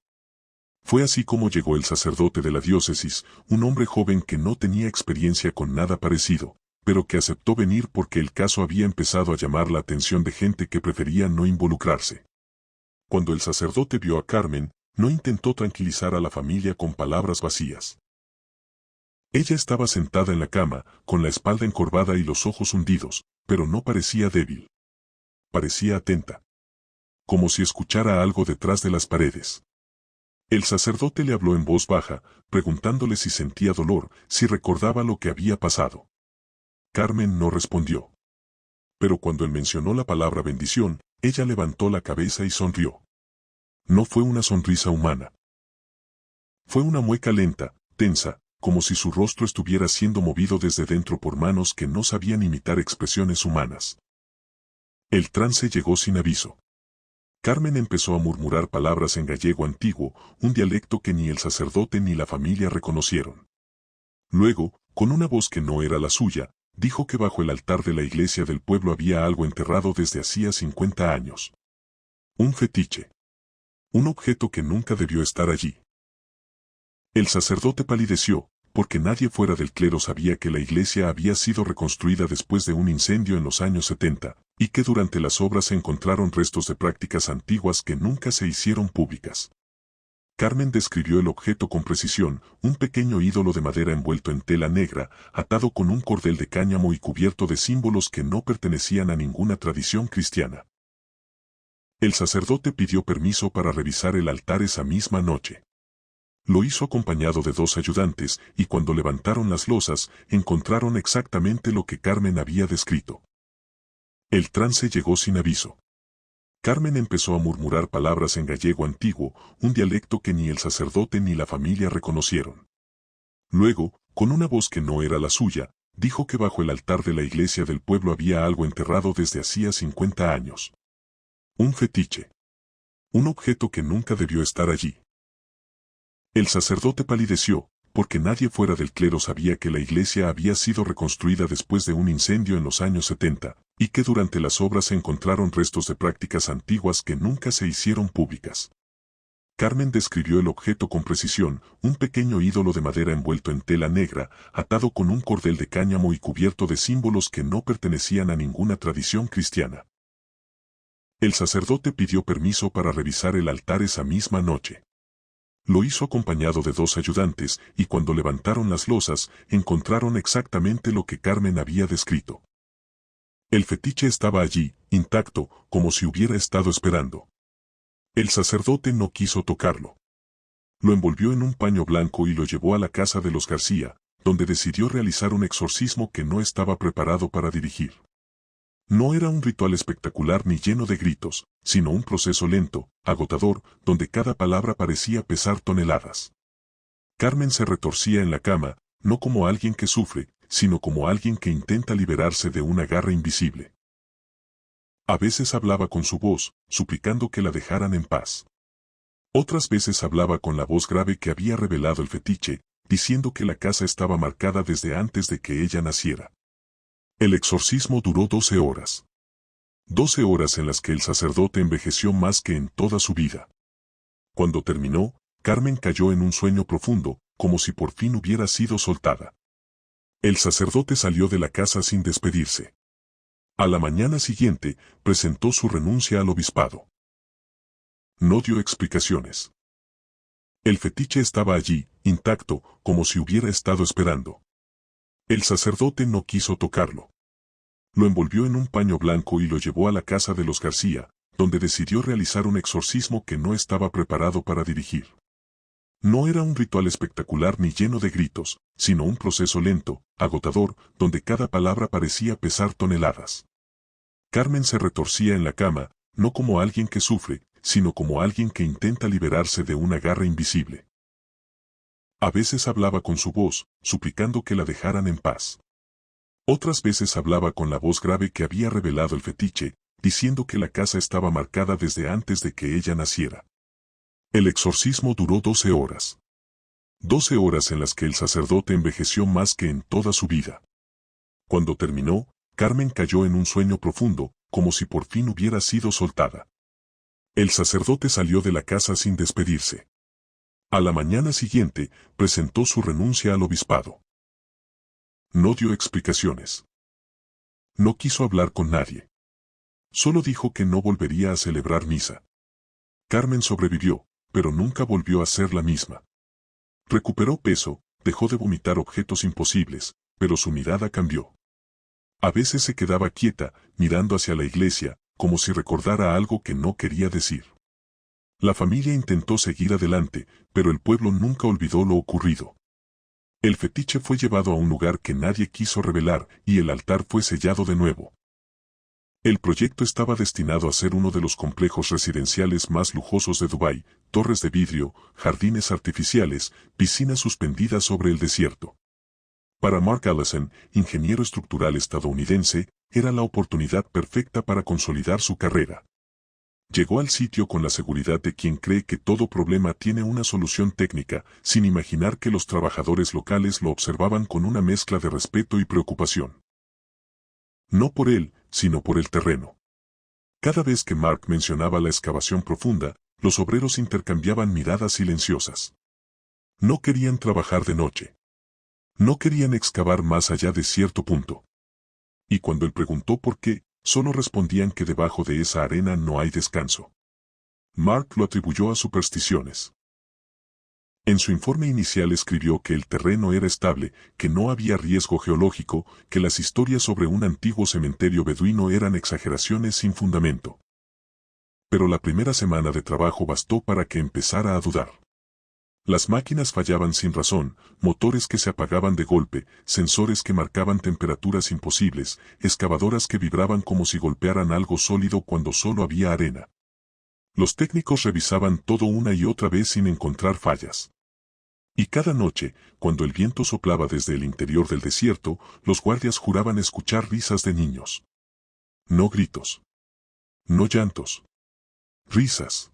Fue así como llegó el sacerdote de la diócesis, un hombre joven que no tenía experiencia con nada parecido, pero que aceptó venir porque el caso había empezado a llamar la atención de gente que prefería no involucrarse. Cuando el sacerdote vio a Carmen, no intentó tranquilizar a la familia con palabras vacías. Ella estaba sentada en la cama, con la espalda encorvada y los ojos hundidos, pero no parecía débil. Parecía atenta. Como si escuchara algo detrás de las paredes. El sacerdote le habló en voz baja, preguntándole si sentía dolor, si recordaba lo que había pasado. Carmen no respondió. Pero cuando él mencionó la palabra bendición, ella levantó la cabeza y sonrió. No fue una sonrisa humana. Fue una mueca lenta, tensa, como si su rostro estuviera siendo movido desde dentro por manos que no sabían imitar expresiones humanas. El trance llegó sin aviso. Carmen empezó a murmurar palabras en gallego antiguo, un dialecto que ni el sacerdote ni la familia reconocieron. Luego, con una voz que no era la suya, dijo que bajo el altar de la iglesia del pueblo había algo enterrado desde hacía 50 años. Un fetiche. Un objeto que nunca debió estar allí. El sacerdote palideció, porque nadie fuera del clero sabía que la iglesia había sido reconstruida después de un incendio en los años 70, y que durante las obras se encontraron restos de prácticas antiguas que nunca se hicieron públicas. Carmen describió el objeto con precisión, un pequeño ídolo de madera envuelto en tela negra, atado con un cordel de cáñamo y cubierto de símbolos que no pertenecían a ninguna tradición cristiana. El sacerdote pidió permiso para revisar el altar esa misma noche. Lo hizo acompañado de 2 ayudantes, y cuando levantaron las losas, encontraron exactamente lo que Carmen había descrito. El trance llegó sin aviso. Carmen empezó a murmurar palabras en gallego antiguo, un dialecto que ni el sacerdote ni la familia reconocieron. Luego, con una voz que no era la suya, dijo que bajo el altar de la iglesia del pueblo había algo enterrado desde hacía 50 años. Un fetiche. Un objeto que nunca debió estar allí. El sacerdote palideció, porque nadie fuera del clero sabía que la iglesia había sido reconstruida después de un incendio en los años 70, y que durante las obras se encontraron restos de prácticas antiguas que nunca se hicieron públicas. Carmen describió el objeto con precisión, un pequeño ídolo de madera envuelto en tela negra, atado con un cordel de cáñamo y cubierto de símbolos que no pertenecían a ninguna tradición cristiana. El sacerdote pidió permiso para revisar el altar esa misma noche. Lo hizo acompañado de 2 ayudantes, y cuando levantaron las losas, encontraron exactamente lo que Carmen había descrito. El fetiche estaba allí, intacto, como si hubiera estado esperando. El sacerdote no quiso tocarlo. Lo envolvió en un paño blanco y lo llevó a la casa de los García, donde decidió realizar un exorcismo que no estaba preparado para dirigir. No era un ritual espectacular ni lleno de gritos, sino un proceso lento, agotador, donde cada palabra parecía pesar toneladas. Carmen se retorcía en la cama, no como alguien que sufre, sino como alguien que intenta liberarse de una garra invisible. A veces hablaba con su voz, suplicando que la dejaran en paz. Otras veces hablaba con la voz grave que había revelado el fetiche, diciendo que la casa estaba marcada desde antes de que ella naciera. El exorcismo duró 12 horas. 12 horas en las que el sacerdote envejeció más que en toda su vida. Cuando terminó, Carmen cayó en un sueño profundo, como si por fin hubiera sido soltada. El sacerdote salió de la casa sin despedirse. A la mañana siguiente, presentó su renuncia al obispado. No dio explicaciones. El fetiche estaba allí, intacto, como si hubiera estado esperando. El sacerdote no quiso tocarlo. Lo envolvió en un paño blanco y lo llevó a la casa de los García, donde decidió realizar un exorcismo que no estaba preparado para dirigir. No era un ritual espectacular ni lleno de gritos, sino un proceso lento, agotador, donde cada palabra parecía pesar toneladas. Carmen se retorcía en la cama, no como alguien que sufre, sino como alguien que intenta liberarse de una garra invisible. A veces hablaba con su voz, suplicando que la dejaran en paz. Otras veces hablaba con la voz grave que había revelado el fetiche, diciendo que la casa estaba marcada desde antes de que ella naciera. El exorcismo duró 12 horas. 12 horas en las que el sacerdote envejeció más que en toda su vida. Cuando terminó, Carmen cayó en un sueño profundo, como si por fin hubiera sido soltada. El sacerdote salió de la casa sin despedirse. A la mañana siguiente, presentó su renuncia al obispado. No dio explicaciones. No quiso hablar con nadie. Solo dijo que no volvería a celebrar misa. Carmen sobrevivió, pero nunca volvió a ser la misma. Recuperó peso, dejó de vomitar objetos imposibles, pero su mirada cambió. A veces se quedaba quieta, mirando hacia la iglesia, como si recordara algo que no quería decir. La familia intentó seguir adelante, pero el pueblo nunca olvidó lo ocurrido. El fetiche fue llevado a un lugar que nadie quiso revelar y el altar fue sellado de nuevo. El proyecto estaba destinado a ser uno de los complejos residenciales más lujosos de Dubái, torres de vidrio, jardines artificiales, piscinas suspendidas sobre el desierto. Para Mark Allison, ingeniero estructural estadounidense, era la oportunidad perfecta para consolidar su carrera. Llegó al sitio con la seguridad de quien cree que todo problema tiene una solución técnica, sin imaginar que los trabajadores locales lo observaban con una mezcla de respeto y preocupación. No por él, sino por el terreno. Cada vez que Mark mencionaba la excavación profunda, los obreros intercambiaban miradas silenciosas. No querían trabajar de noche. No querían excavar más allá de cierto punto. Y cuando él preguntó por qué, solo respondían que debajo de esa arena no hay descanso. Mark lo atribuyó a supersticiones. En su informe inicial escribió que el terreno era estable, que no había riesgo geológico, que las historias sobre un antiguo cementerio beduino eran exageraciones sin fundamento. Pero la primera semana de trabajo bastó para que empezara a dudar. Las máquinas fallaban sin razón, motores que se apagaban de golpe, sensores que marcaban temperaturas imposibles, excavadoras que vibraban como si golpearan algo sólido cuando solo había arena. Los técnicos revisaban todo una y otra vez sin encontrar fallas. Y cada noche, cuando el viento soplaba desde el interior del desierto, los guardias juraban escuchar risas de niños. No gritos. No llantos. Risas.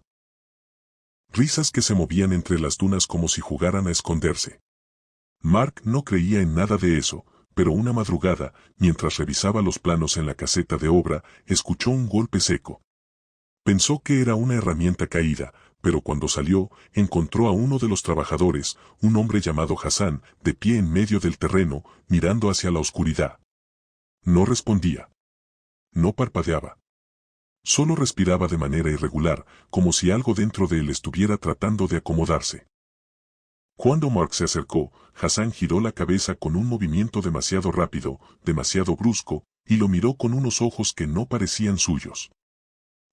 Risas que se movían entre las dunas como si jugaran a esconderse. Mark no creía en nada de eso, pero una madrugada, mientras revisaba los planos en la caseta de obra, escuchó un golpe seco. Pensó que era una herramienta caída, pero cuando salió, encontró a uno de los trabajadores, un hombre llamado Hassan, de pie en medio del terreno, mirando hacia la oscuridad. No respondía. No parpadeaba. Solo respiraba de manera irregular, como si algo dentro de él estuviera tratando de acomodarse. Cuando Mark se acercó, Hassan giró la cabeza con un movimiento demasiado rápido, demasiado brusco, y lo miró con unos ojos que no parecían suyos.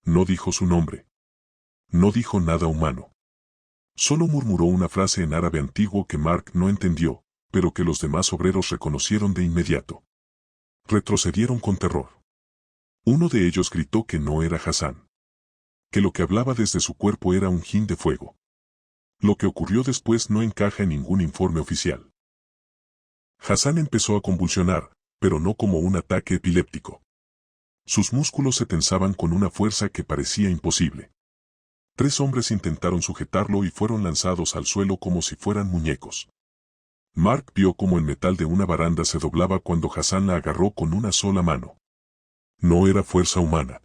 No dijo su nombre. No dijo nada humano. Solo murmuró una frase en árabe antiguo que Mark no entendió, pero que los demás obreros reconocieron de inmediato. Retrocedieron con terror. Uno de ellos gritó que no era Hassan. Que lo que hablaba desde su cuerpo era un jinn de fuego. Lo que ocurrió después no encaja en ningún informe oficial. Hassan empezó a convulsionar, pero no como un ataque epiléptico. Sus músculos se tensaban con una fuerza que parecía imposible. 3 hombres intentaron sujetarlo y fueron lanzados al suelo como si fueran muñecos. Mark vio cómo el metal de una baranda se doblaba cuando Hassan la agarró con una sola mano. No era fuerza humana.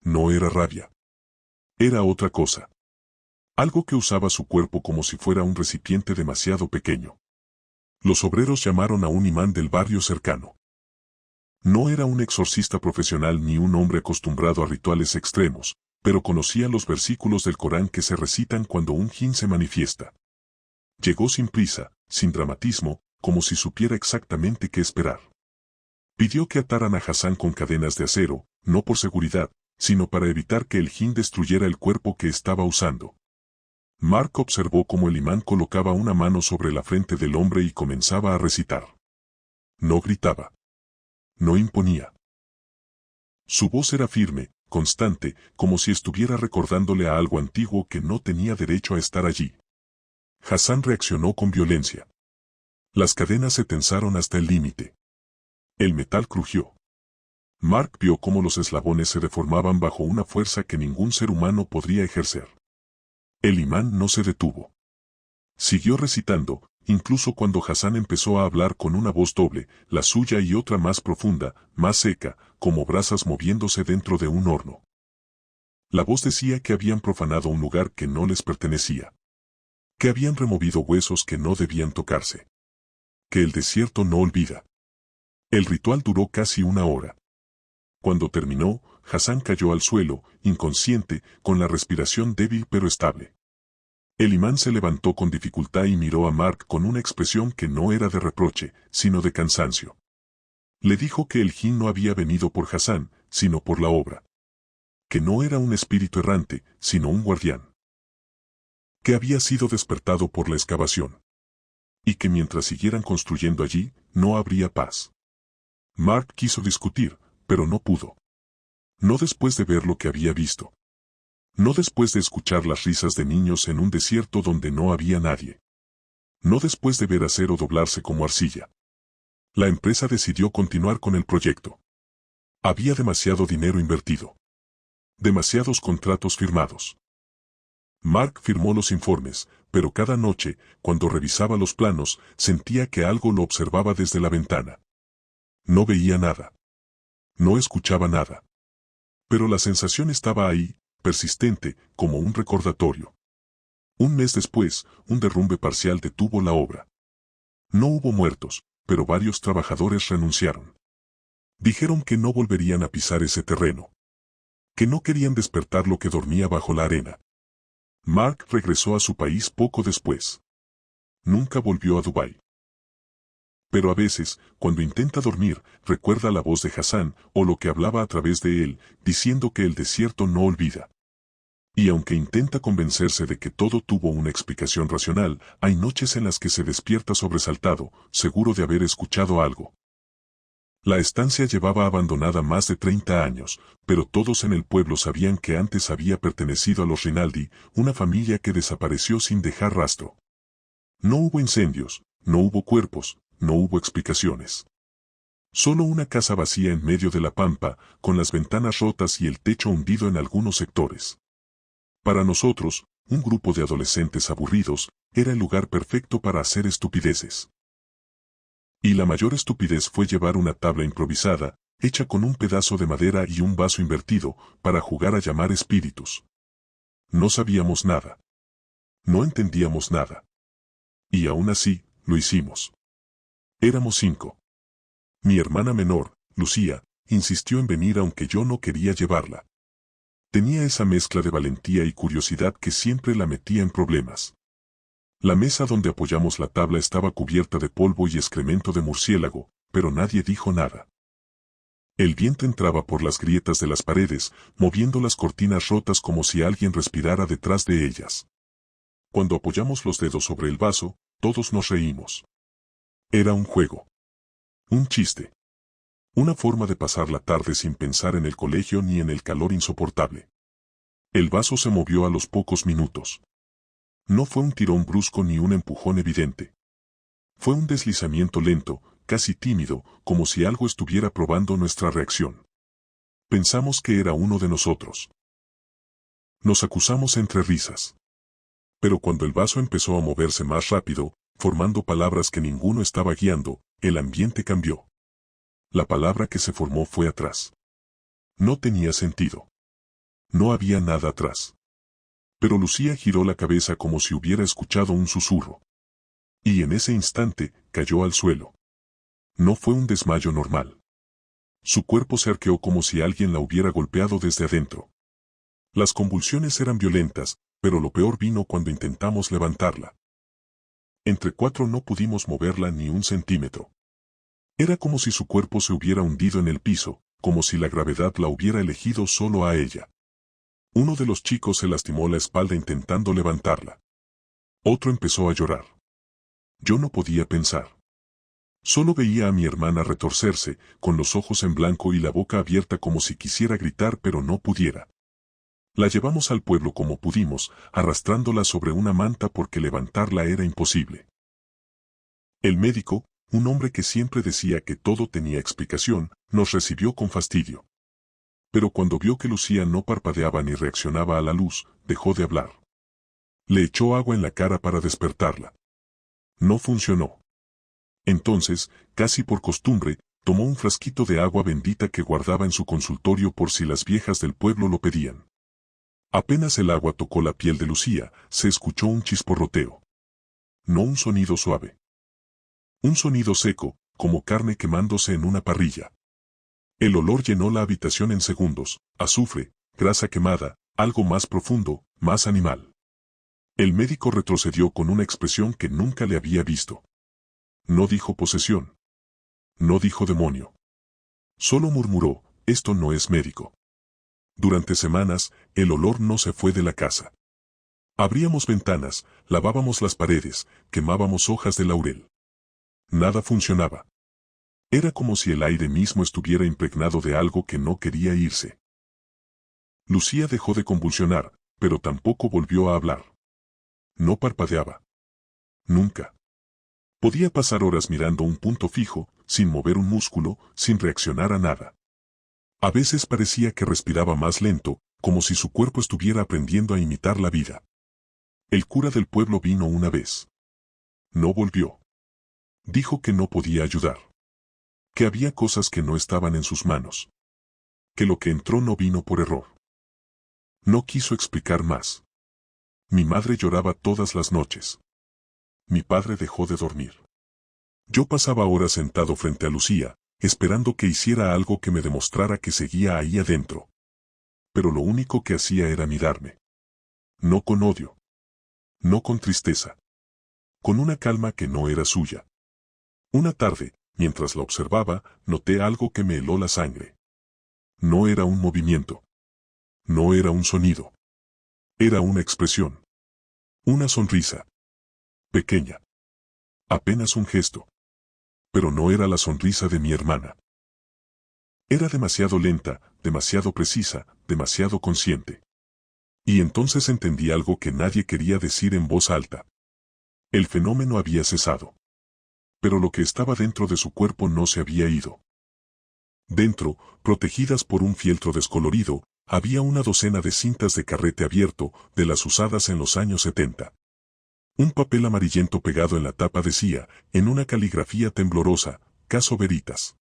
No era rabia. Era otra cosa. Algo que usaba su cuerpo como si fuera un recipiente demasiado pequeño. Los obreros llamaron a un imán del barrio cercano. No era un exorcista profesional ni un hombre acostumbrado a rituales extremos, pero conocía los versículos del Corán que se recitan cuando un jinn se manifiesta. Llegó sin prisa, sin dramatismo, como si supiera exactamente qué esperar. Pidió que ataran a Hassan con cadenas de acero, no por seguridad, sino para evitar que el jinn destruyera el cuerpo que estaba usando. Mark observó cómo el imán colocaba una mano sobre la frente del hombre y comenzaba a recitar. No gritaba. No imponía. Su voz era firme, constante, como si estuviera recordándole a algo antiguo que no tenía derecho a estar allí. Hassan reaccionó con violencia. Las cadenas se tensaron hasta el límite. El metal crujió. Mark vio cómo los eslabones se deformaban bajo una fuerza que ningún ser humano podría ejercer. El imán no se detuvo. Siguió recitando, incluso cuando Hassan empezó a hablar con una voz doble, la suya y otra más profunda, más seca, como brasas moviéndose dentro de un horno. La voz decía que habían profanado un lugar que no les pertenecía. Que habían removido huesos que no debían tocarse. Que el desierto no olvida. El ritual duró casi una hora. Cuando terminó, Hassan cayó al suelo, inconsciente, con la respiración débil pero estable. El imán se levantó con dificultad y miró a Mark con una expresión que no era de reproche, sino de cansancio. Le dijo que el jinn no había venido por Hassan, sino por la obra. Que no era un espíritu errante, sino un guardián. Que había sido despertado por la excavación. Y que mientras siguieran construyendo allí, no habría paz. Mark quiso discutir, pero no pudo. No después de ver lo que había visto. No después de escuchar las risas de niños en un desierto donde no había nadie. No después de ver acero doblarse como arcilla. La empresa decidió continuar con el proyecto. Había demasiado dinero invertido. Demasiados contratos firmados. Mark firmó los informes, pero cada noche, cuando revisaba los planos, sentía que algo lo observaba desde la ventana. No veía nada. No escuchaba nada. Pero la sensación estaba ahí, persistente, como un recordatorio. Un mes después, un derrumbe parcial detuvo la obra. No hubo muertos, pero varios trabajadores renunciaron. Dijeron que no volverían a pisar ese terreno. Que no querían despertar lo que dormía bajo la arena. Mark regresó a su país poco después. Nunca volvió a Dubái. Pero a veces, cuando intenta dormir, recuerda la voz de Hassan, o lo que hablaba a través de él, diciendo que el desierto no olvida. Y aunque intenta convencerse de que todo tuvo una explicación racional, hay noches en las que se despierta sobresaltado, seguro de haber escuchado algo. La estancia llevaba abandonada más de 30 años, pero todos en el pueblo sabían que antes había pertenecido a los Rinaldi, una familia que desapareció sin dejar rastro. No hubo incendios, no hubo cuerpos, no hubo explicaciones. Solo una casa vacía en medio de la pampa, con las ventanas rotas y el techo hundido en algunos sectores. Para nosotros, un grupo de adolescentes aburridos, era el lugar perfecto para hacer estupideces. Y la mayor estupidez fue llevar una tabla improvisada, hecha con un pedazo de madera y un vaso invertido, para jugar a llamar espíritus. No sabíamos nada. No entendíamos nada. Y aún así, lo hicimos. Éramos 5. Mi hermana menor, Lucía, insistió en venir aunque yo no quería llevarla. Tenía esa mezcla de valentía y curiosidad que siempre la metía en problemas. La mesa donde apoyamos la tabla estaba cubierta de polvo y excremento de murciélago, pero nadie dijo nada. El viento entraba por las grietas de las paredes, moviendo las cortinas rotas como si alguien respirara detrás de ellas. Cuando apoyamos los dedos sobre el vaso, todos nos reímos. Era un juego. Un chiste. Una forma de pasar la tarde sin pensar en el colegio ni en el calor insoportable. El vaso se movió a los pocos minutos. No fue un tirón brusco ni un empujón evidente. Fue un deslizamiento lento, casi tímido, como si algo estuviera probando nuestra reacción. Pensamos que era uno de nosotros. Nos acusamos entre risas. Pero cuando el vaso empezó a moverse más rápido, formando palabras que ninguno estaba guiando, el ambiente cambió. La palabra que se formó fue atrás. No tenía sentido. No había nada atrás. Pero Lucía giró la cabeza como si hubiera escuchado un susurro. Y en ese instante, cayó al suelo. No fue un desmayo normal. Su cuerpo se arqueó como si alguien la hubiera golpeado desde adentro. Las convulsiones eran violentas, pero lo peor vino cuando intentamos levantarla. Entre 4 no pudimos moverla ni un centímetro. Era como si su cuerpo se hubiera hundido en el piso, como si la gravedad la hubiera elegido solo a ella. Uno de los chicos se lastimó la espalda intentando levantarla. Otro empezó a llorar. Yo no podía pensar. Solo veía a mi hermana retorcerse, con los ojos en blanco y la boca abierta como si quisiera gritar pero no pudiera. La llevamos al pueblo como pudimos, arrastrándola sobre una manta porque levantarla era imposible. El médico, un hombre que siempre decía que todo tenía explicación, nos recibió con fastidio. Pero cuando vio que Lucía no parpadeaba ni reaccionaba a la luz, dejó de hablar. Le echó agua en la cara para despertarla. No funcionó. Entonces, casi por costumbre, tomó un frasquito de agua bendita que guardaba en su consultorio por si las viejas del pueblo lo pedían. Apenas el agua tocó la piel de Lucía, se escuchó un chisporroteo. No un sonido suave. Un sonido seco, como carne quemándose en una parrilla. El olor llenó la habitación en segundos, azufre, grasa quemada, algo más profundo, más animal. El médico retrocedió con una expresión que nunca le había visto. No dijo posesión. No dijo demonio. Solo murmuró, esto no es médico. Durante semanas, el olor no se fue de la casa. Abríamos ventanas, lavábamos las paredes, quemábamos hojas de laurel. Nada funcionaba. Era como si el aire mismo estuviera impregnado de algo que no quería irse. Lucía dejó de convulsionar, pero tampoco volvió a hablar. No parpadeaba. Nunca. Podía pasar horas mirando un punto fijo, sin mover un músculo, sin reaccionar a nada. A veces parecía que respiraba más lento, como si su cuerpo estuviera aprendiendo a imitar la vida. El cura del pueblo vino una vez. No volvió. Dijo que no podía ayudar. Que había cosas que no estaban en sus manos. Que lo que entró no vino por error. No quiso explicar más. Mi madre lloraba todas las noches. Mi padre dejó de dormir. Yo pasaba horas sentado frente a Lucía, esperando que hiciera algo que me demostrara que seguía ahí adentro. Pero lo único que hacía era mirarme. No con odio. No con tristeza. Con una calma que no era suya. Una tarde, mientras la observaba, noté algo que me heló la sangre. No era un movimiento. No era un sonido. Era una expresión. Una sonrisa. Pequeña. Apenas un gesto. Pero no era la sonrisa de mi hermana. Era demasiado lenta, demasiado precisa, demasiado consciente. Y entonces entendí algo que nadie quería decir en voz alta. El fenómeno había cesado. Pero lo que estaba dentro de su cuerpo no se había ido. Dentro, protegidas por un fieltro descolorido, había una docena de cintas de carrete abierto, de las usadas en los años 70. Un papel amarillento pegado en la tapa decía, en una caligrafía temblorosa, caso Veritas.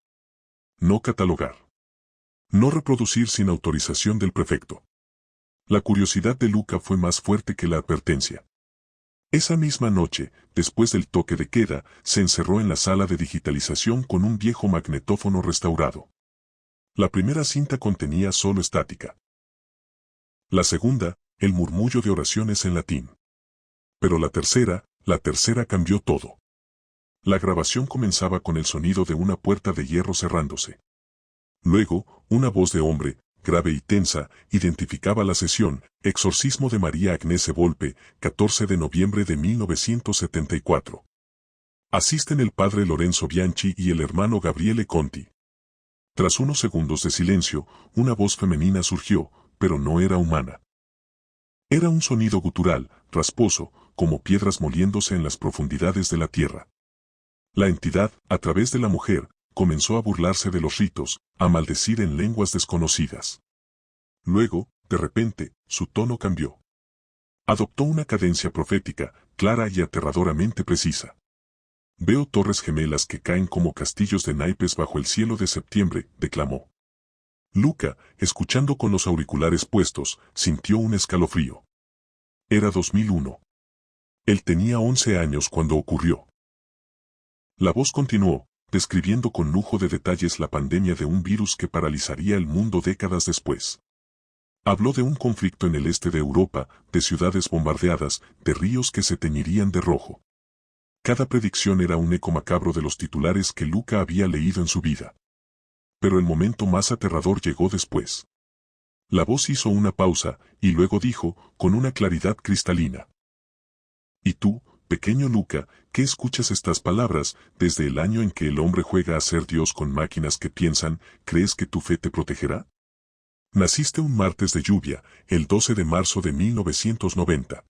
No catalogar. No reproducir sin autorización del prefecto. La curiosidad de Luca fue más fuerte que la advertencia. Esa misma noche, después del toque de queda, se encerró en la sala de digitalización con un viejo magnetófono restaurado. La primera cinta contenía solo estática. La segunda, el murmullo de oraciones en latín. Pero la tercera cambió todo. La grabación comenzaba con el sonido de una puerta de hierro cerrándose. Luego, una voz de hombre, grave y tensa, identificaba la sesión, Exorcismo de María Agnese Volpe, 14 de noviembre de 1974. Asisten el padre Lorenzo Bianchi y el hermano Gabriele Conti. Tras unos segundos de silencio, una voz femenina surgió, pero no era humana. Era un sonido gutural, rasposo, como piedras moliéndose en las profundidades de la tierra. La entidad, a través de la mujer, comenzó a burlarse de los ritos, a maldecir en lenguas desconocidas. Luego, de repente, su tono cambió. Adoptó una cadencia profética, clara y aterradoramente precisa. Veo torres gemelas que caen como castillos de naipes bajo el cielo de septiembre, declamó. Luca, escuchando con los auriculares puestos, sintió un escalofrío. Era 2001. Él tenía 11 años cuando ocurrió. La voz continuó, describiendo con lujo de detalles la pandemia de un virus que paralizaría el mundo décadas después. Habló de un conflicto en el este de Europa, de ciudades bombardeadas, de ríos que se teñirían de rojo. Cada predicción era un eco macabro de los titulares que Luca había leído en su vida. Pero el momento más aterrador llegó después. La voz hizo una pausa, y luego dijo, con una claridad cristalina. ¿Y tú, pequeño Luca, qué escuchas estas palabras, desde el año en que el hombre juega a ser Dios con máquinas que piensan, crees que tu fe te protegerá? Naciste un martes de lluvia, el 12 de marzo de 1990.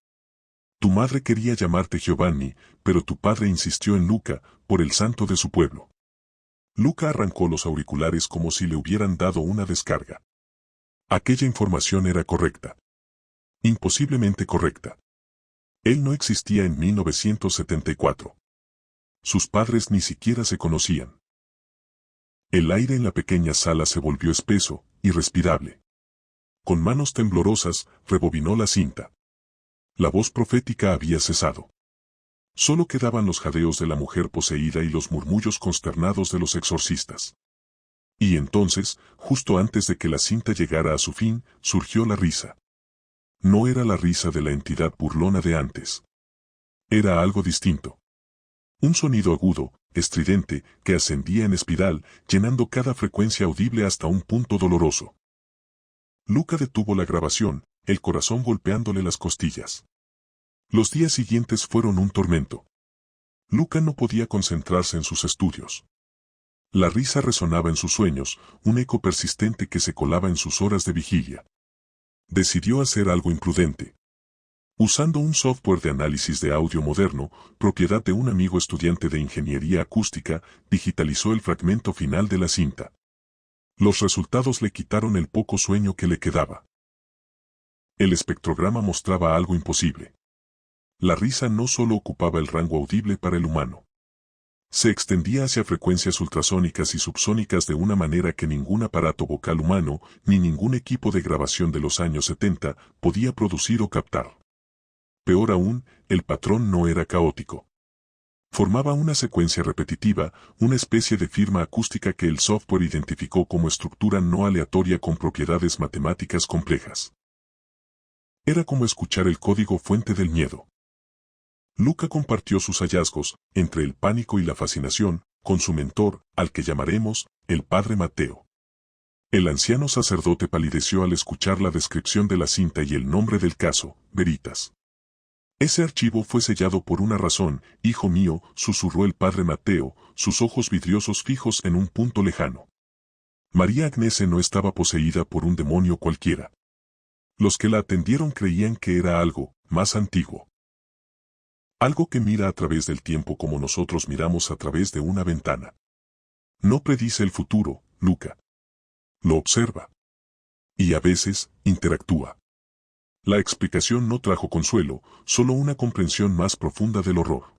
Tu madre quería llamarte Giovanni, pero tu padre insistió en Luca, por el santo de su pueblo. Luca arrancó los auriculares como si le hubieran dado una descarga. Aquella información era correcta. Imposiblemente correcta. Él no existía en 1974. Sus padres ni siquiera se conocían. El aire en la pequeña sala se volvió espeso, irrespirable. Con manos temblorosas, rebobinó la cinta. La voz profética había cesado. Solo quedaban los jadeos de la mujer poseída y los murmullos consternados de los exorcistas. Y entonces, justo antes de que la cinta llegara a su fin, surgió la risa. No era la risa de la entidad burlona de antes. Era algo distinto. Un sonido agudo, estridente, que ascendía en espiral, llenando cada frecuencia audible hasta un punto doloroso. Luca detuvo la grabación, el corazón golpeándole las costillas. Los días siguientes fueron un tormento. Luca no podía concentrarse en sus estudios. La risa resonaba en sus sueños, un eco persistente que se colaba en sus horas de vigilia. Decidió hacer algo imprudente. Usando un software de análisis de audio moderno, propiedad de un amigo estudiante de ingeniería acústica, digitalizó el fragmento final de la cinta. Los resultados le quitaron el poco sueño que le quedaba. El espectrograma mostraba algo imposible. La risa no solo ocupaba el rango audible para el humano. Se extendía hacia frecuencias ultrasónicas y subsónicas de una manera que ningún aparato vocal humano, ni ningún equipo de grabación de los años 70, podía producir o captar. Peor aún, el patrón no era caótico. Formaba una secuencia repetitiva, una especie de firma acústica que el software identificó como estructura no aleatoria con propiedades matemáticas complejas. Era como escuchar el código fuente del miedo. Luca compartió sus hallazgos, entre el pánico y la fascinación, con su mentor, al que llamaremos, el padre Mateo. El anciano sacerdote palideció al escuchar la descripción de la cinta y el nombre del caso, Veritas. Ese archivo fue sellado por una razón, hijo mío, susurró el padre Mateo, sus ojos vidriosos fijos en un punto lejano. María Agnese no estaba poseída por un demonio cualquiera. Los que la atendieron creían que era algo más antiguo. Algo que mira a través del tiempo como nosotros miramos a través de una ventana. No predice el futuro, Luca. Lo observa. Y a veces, interactúa. La explicación no trajo consuelo, solo una comprensión más profunda del horror.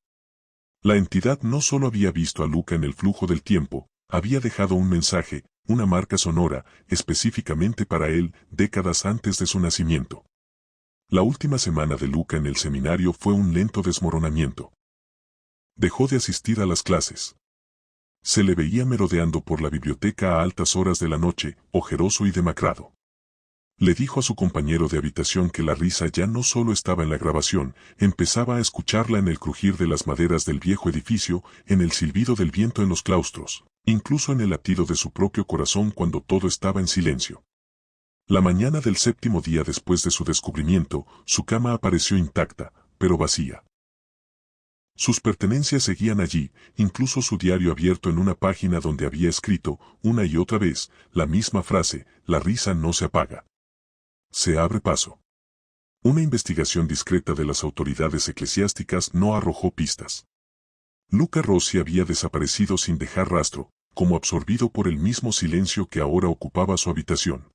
La entidad no solo había visto a Luca en el flujo del tiempo, había dejado un mensaje, una marca sonora, específicamente para él, décadas antes de su nacimiento. La última semana de Luca en el seminario fue un lento desmoronamiento. Dejó de asistir a las clases. Se le veía merodeando por la biblioteca a altas horas de la noche, ojeroso y demacrado. Le dijo a su compañero de habitación que la risa ya no solo estaba en la grabación, empezaba a escucharla en el crujir de las maderas del viejo edificio, en el silbido del viento en los claustros, incluso en el latido de su propio corazón cuando todo estaba en silencio. La mañana del séptimo día después de su descubrimiento, su cama apareció intacta, pero vacía. Sus pertenencias seguían allí, incluso su diario abierto en una página donde había escrito, una y otra vez, la misma frase, la risa no se apaga. Se abre paso. Una investigación discreta de las autoridades eclesiásticas no arrojó pistas. Luca Rossi había desaparecido sin dejar rastro, como absorbido por el mismo silencio que ahora ocupaba su habitación.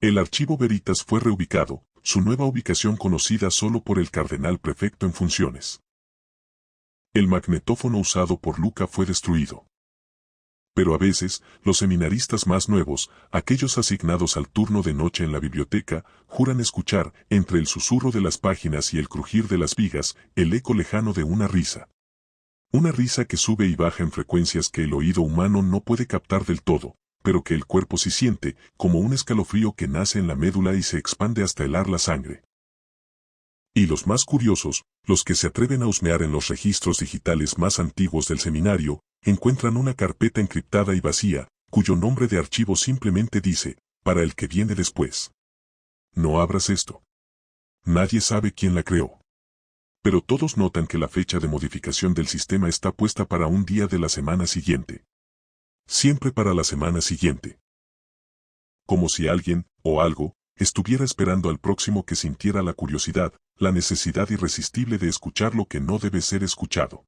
El archivo Veritas fue reubicado, su nueva ubicación conocida solo por el cardenal prefecto en funciones. El magnetófono usado por Luca fue destruido. Pero a veces, los seminaristas más nuevos, aquellos asignados al turno de noche en la biblioteca, juran escuchar, entre el susurro de las páginas y el crujir de las vigas, el eco lejano de una risa. Una risa que sube y baja en frecuencias que el oído humano no puede captar del todo, pero que el cuerpo sí siente, como un escalofrío que nace en la médula y se expande hasta helar la sangre. Y los más curiosos, los que se atreven a husmear en los registros digitales más antiguos del seminario, encuentran una carpeta encriptada y vacía, cuyo nombre de archivo simplemente dice, para el que viene después. No abras esto. Nadie sabe quién la creó. Pero todos notan que la fecha de modificación del sistema está puesta para un día de la semana siguiente. Siempre para la semana siguiente. Como si alguien, o algo, estuviera esperando al próximo que sintiera la curiosidad, la necesidad irresistible de escuchar lo que no debe ser escuchado.